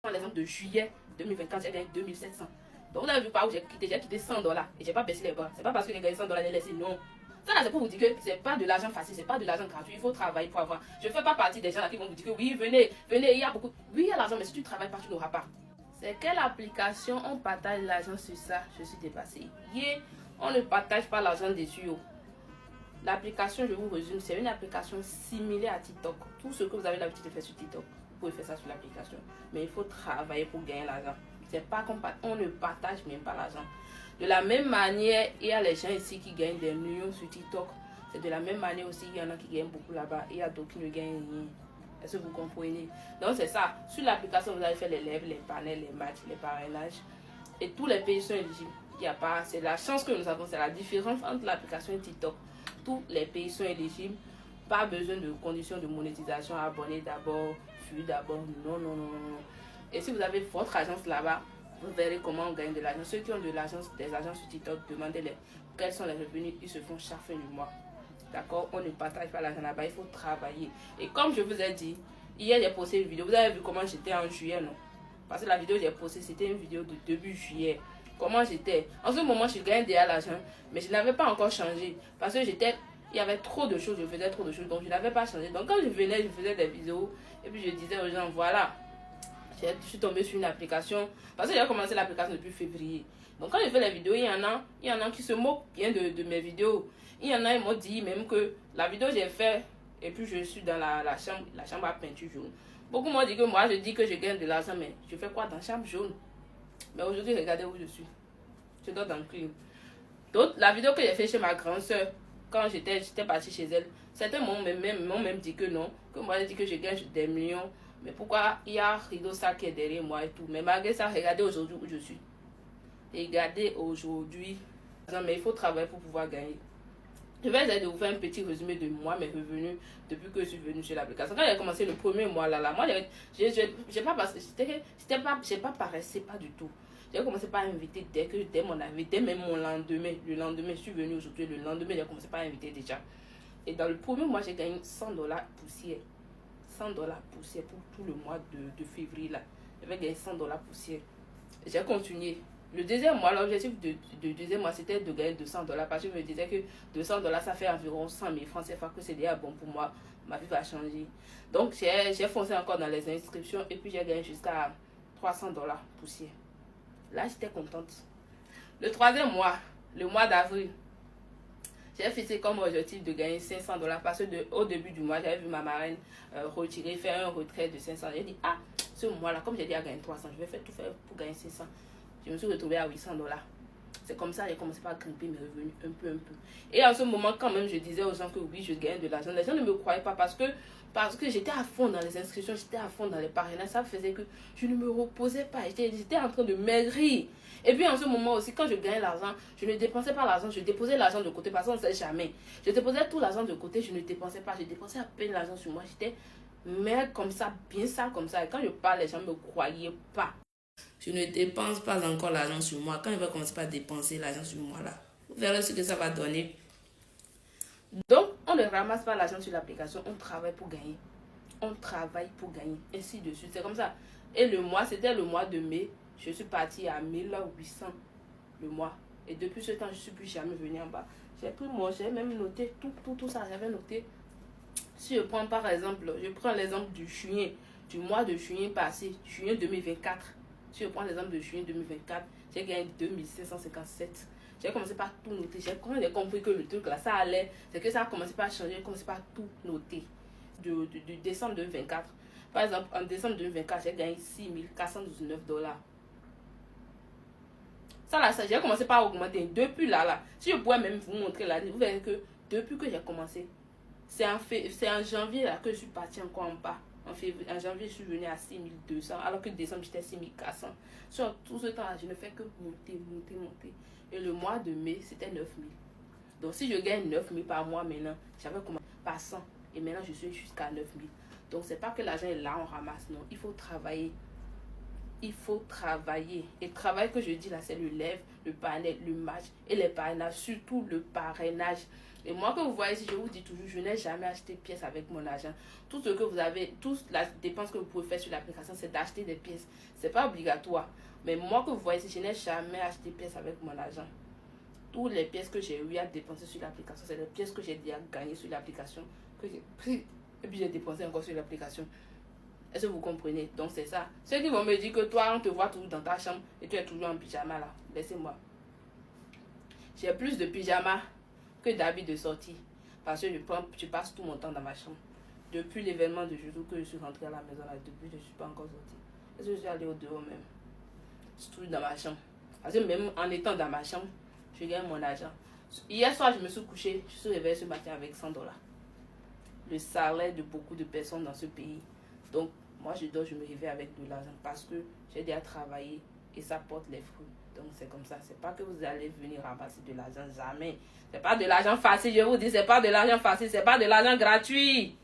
prends l'exemple de juillet 2024, j'ai gagné 2700. Donc vous avez vu par où j'ai quitté $100 et j'ai pas baissé les bras. C'est pas parce que j'ai gagné $100 j'ai laissé, non. Ça là c'est pour vous dire que c'est pas de l'argent facile, c'est pas de l'argent gratuit, il faut travailler pour avoir. Je fais pas partie des gens là qui vont vous dire que oui, venez, il y a beaucoup. Oui, il y a l'argent, mais si tu travailles pas, tu n'auras pas. C'est quelle application on partage l'argent sur ça? Je suis dépassée. Yeah, on ne partage pas l'argent des tuyaux. L'application, je vous résume, c'est une application similaire à TikTok. Tout ce que vous avez l'habitude de faire sur TikTok, vous pouvez faire ça sur l'application. Mais il faut travailler pour gagner l'argent. C'est pas qu'on on ne partage même pas l'argent. De la même manière, il y a les gens ici qui gagnent des millions sur TikTok. C'est de la même manière aussi, il y en a qui gagnent beaucoup là-bas. Il y a d'autres qui ne gagnent rien. Est-ce que vous comprenez? Donc c'est ça. Sur l'application, vous allez faire les lèvres, les panels, les matchs, les parrainages. Et tous les pays sont éligibles. Il y a pas, c'est la chance que nous avons, c'est la différence entre l'application et TikTok. Tous les pays sont éligibles. Pas besoin de conditions de monétisation, abonner d'abord, suivre d'abord. Non, non, non, non. Et si vous avez votre agence là-bas, vous verrez comment on gagne de l'argent. Ceux qui ont des agences sur TikTok, demandez-les quels sont les revenus qu'ils se font chaque fin du mois. D'accord? On ne partage pas l'argent là-bas, il faut travailler. Et comme je vous ai dit, hier j'ai posté une vidéo. Vous avez vu comment j'étais en juillet, non? Parce que la vidéo que j'ai postée, c'était une vidéo de début juillet. Comment j'étais? En ce moment, je gagne déjà l'argent, mais je n'avais pas encore changé. Parce que il y avait trop de choses, je faisais trop de choses, donc je n'avais pas changé. Donc quand je venais, je faisais des vidéos, et puis je disais aux gens, voilà, je suis tombée sur une application, parce que j'ai commencé l'application depuis février. Donc quand je fais les vidéos, il y en a qui se moquent bien de mes vidéos. Il y en a, ils m'ont dit même que la vidéo que j'ai fait, et puis je suis dans la chambre à peinture jaune. Beaucoup m'ont dit que moi, je dis que je gagne de l'argent, mais je fais quoi dans la chambre jaune? Mais aujourd'hui, regardez où je suis. Je dors dans le clim. Donc, la vidéo que j'ai fait chez ma grande soeur, quand j'étais partie chez elle, certains m'ont même dit que non, que moi j'ai dit que je gagne des millions. Mais pourquoi il y a Rideau ça qui est derrière moi et tout. Mais malgré ça, regardez aujourd'hui où je suis. Regardez aujourd'hui. Mais il faut travailler pour pouvoir gagner. Je vais essayer de vous faire un petit résumé de moi, mes revenus, depuis que je suis venue sur l'application. Quand j'ai commencé le premier mois là, moi, j'ai pas passé, j'ai pas paressé, pas du tout. J'ai commencé par inviter dès mon arrivée, dès même mon lendemain. Le lendemain, je suis venue aujourd'hui, le lendemain, j'ai commencé par inviter déjà. Et dans le premier mois, j'ai gagné $100 poussière. $100 poussière pour tout le mois de février là. J'avais gagné $100 poussière. J'ai continué. Le deuxième mois, l'objectif du deuxième mois, c'était de gagner $200 parce que je me disais que $200, ça fait environ 100 000 francs CFA, que c'est déjà bon pour moi. Ma vie va changer. Donc, j'ai foncé encore dans les inscriptions et puis j'ai gagné jusqu'à $300 poussière. Là, j'étais contente. Le troisième mois, le mois d'avril, j'ai fixé comme objectif de gagner $500 parce que au début du mois, j'avais vu ma marraine faire un retrait de 500. J'ai dit, ah, ce mois-là, comme j'ai dit à gagner 300, je vais tout faire pour gagner 500. Je me suis retrouvée à $800. C'est comme ça que j'ai commencé par grimper mes revenus un peu. Et en ce moment, quand même, je disais aux gens que oui, je gagne de l'argent. Les gens ne me croyaient pas parce que j'étais à fond dans les inscriptions, j'étais à fond dans les parrainages. Ça faisait que je ne me reposais pas. J'étais en train de maigrir. Et puis en ce moment aussi, quand je gagnais l'argent, je ne dépensais pas l'argent. Je déposais l'argent de côté parce qu'on ne sait jamais. Je déposais tout l'argent de côté, je ne dépensais pas. Je dépensais à peine l'argent sur moi. J'étais maigre comme ça, bien sale comme ça. Et quand je parle, les gens ne me croyaient pas. Je ne dépense pas encore l'argent sur moi. Quand je vais commencer par dépenser l'argent sur moi là, vous verrez ce que ça va donner. Donc, on ne ramasse pas l'argent sur l'application, on travaille pour gagner. On travaille pour gagner, ainsi de suite. C'est comme ça. Et le mois, c'était le mois de mai. Je suis partie à 1800 le mois. Et depuis ce temps, je ne suis plus jamais venue en bas. J'ai même noté tout ça. J'avais noté. Si je prends par exemple, l'exemple du mois de juillet passé, juillet 2024. Si je prends l'exemple de juillet 2024, j'ai gagné 2557. J'ai commencé par tout noter. Quand j'ai compris que le truc là, ça allait, c'est que ça a commencé par changer, j'ai commencé par tout noter. De décembre 2024. Par exemple, en décembre 2024, j'ai gagné $6419. Ça là, j'ai commencé par augmenter. Depuis là, si je pourrais même vous montrer là, vous verrez que depuis que j'ai commencé, c'est en janvier là que je suis partie encore en bas. En janvier, je suis venue à 6200, alors que décembre, j'étais à 6400. Sur tout ce temps-là, je ne fais que monter. Et le mois de mai, c'était 9000. Donc, si je gagne 9000 par mois maintenant, j'avais commencé par 100. Et maintenant, je suis jusqu'à 9000. Donc, c'est pas que l'argent est là, on ramasse. Non, il faut travailler. il faut travailler. Et le travail que je dis là, c'est le lève, le panel, le match et les parrainages, surtout le parrainage. Et moi que vous voyez ici, je vous dis toujours, je n'ai jamais acheté de pièces avec mon argent. Tout ce que vous avez, toute la dépense que vous pouvez faire sur l'application, c'est d'acheter des pièces. C'est pas obligatoire. Mais moi que vous voyez ici, je n'ai jamais acheté de pièces avec mon argent. Toutes les pièces que j'ai eu à dépenser sur l'application, c'est des pièces que j'ai déjà gagnées sur l'application, que j'ai pris et puis j'ai dépensé encore sur l'application. Est-ce que vous comprenez? Donc c'est ça. Ceux qui vont me dire que toi, on te voit toujours dans ta chambre et tu es toujours en pyjama là, laissez-moi. J'ai plus de pyjama que d'habits de sortie. Parce que je passe tout mon temps dans ma chambre. Depuis l'événement de jour que je suis rentrée à la maison là, depuis je ne suis pas encore sortie. Est-ce que je suis allée au dehors même? Je suis toujours dans ma chambre. Parce que même en étant dans ma chambre, je gagne mon argent. Hier soir, je me suis couchée, je suis réveillée ce matin avec 100 $. Le salaire de beaucoup de personnes dans ce pays. Donc, moi, je me réveille avec de l'argent parce que j'ai déjà travaillé et ça porte les fruits. Donc, c'est comme ça. C'est pas que vous allez venir ramasser de l'argent, jamais. C'est pas de l'argent facile, je vous dis, c'est pas de l'argent facile, c'est pas de l'argent gratuit.